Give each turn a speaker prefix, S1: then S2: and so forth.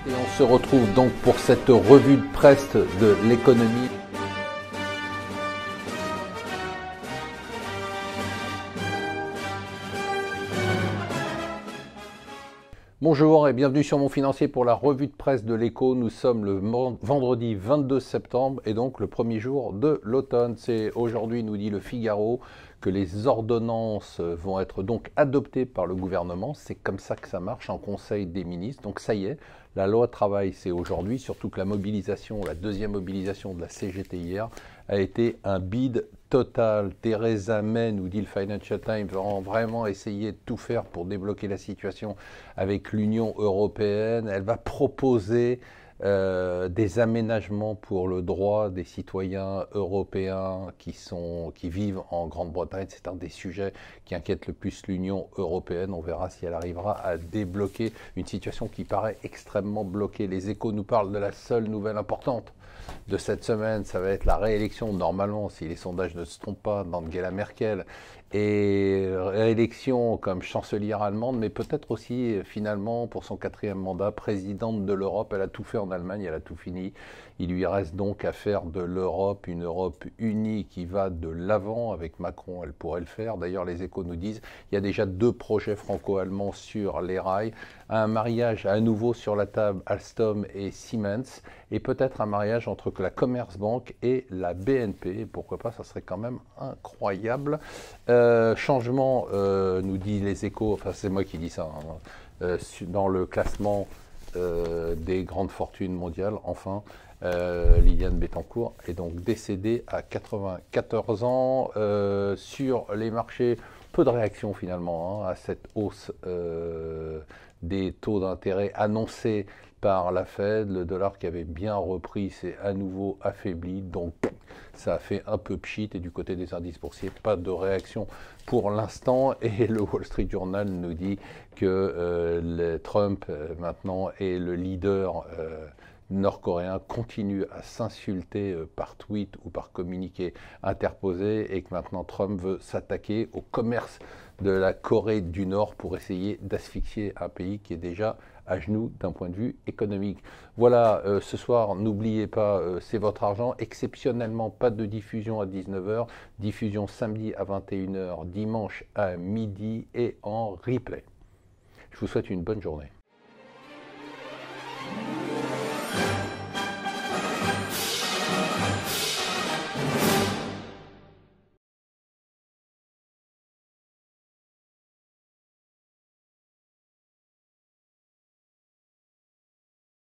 S1: Et on se retrouve donc pour cette revue de presse de l'économie. Bonjour et bienvenue sur Mon Financier pour la revue de presse de l'écho. Nous sommes le vendredi 22 septembre et donc le premier jour de l'automne. C'est aujourd'hui, nous dit le Figaro, que les ordonnances vont être donc adoptées par le gouvernement. C'est comme ça que ça marche en Conseil des ministres. Donc ça y est, la loi travail c'est aujourd'hui, surtout que la mobilisation, la deuxième mobilisation de la CGT hier a été un bide total. Theresa May, nous dit le Financial Times, va vraiment essayer de tout faire pour débloquer la situation avec l'Union européenne. Elle va proposer des aménagements pour le droit des citoyens européens qui vivent en Grande-Bretagne. C'est un des sujets qui inquiète le plus l'Union européenne. On verra si elle arrivera à débloquer une situation qui paraît extrêmement bloquée. Les Échos nous parlent de la seule nouvelle importante de cette semaine, ça va être la réélection, normalement, si les sondages ne se trompent pas, d'Angela Merkel, et réélection comme chancelière allemande, mais peut-être aussi, finalement, pour son 4e mandat, présidente de l'Europe. Elle a tout fait en Allemagne, elle a tout fini. Il lui reste donc à faire de l'Europe une Europe unie qui va de l'avant. Avec Macron, elle pourrait le faire. D'ailleurs, les Échos nous disent il y a déjà 2 projets franco-allemands sur les rails. Un mariage à nouveau sur la table, Alstom et Siemens, et peut-être un mariage entre la Commerzbank et la BNP. Pourquoi pas, ça serait quand même incroyable. Changement, nous dit les Échos, enfin c'est moi qui dis ça, dans le classement des grandes fortunes mondiales, enfin, Liliane Bettencourt est donc décédée à 94 ans. Sur les marchés, peu de réaction finalement à cette hausse des taux d'intérêt annoncés par la Fed. Le dollar qui avait bien repris s'est à nouveau affaibli, donc ça a fait un peu pchit, et du côté des indices boursiers, pas de réaction pour l'instant. Et le Wall Street Journal nous dit que Trump maintenant est le leader nord-coréen, continue à s'insulter par tweet ou par communiqué interposé, et que maintenant Trump veut s'attaquer au commerce de la Corée du Nord pour essayer d'asphyxier un pays qui est déjà à genoux d'un point de vue économique. Voilà, ce soir, n'oubliez pas, c'est votre argent. Exceptionnellement, pas de diffusion à 19h, diffusion samedi à 21h, dimanche à midi et en replay. Je vous souhaite une bonne journée.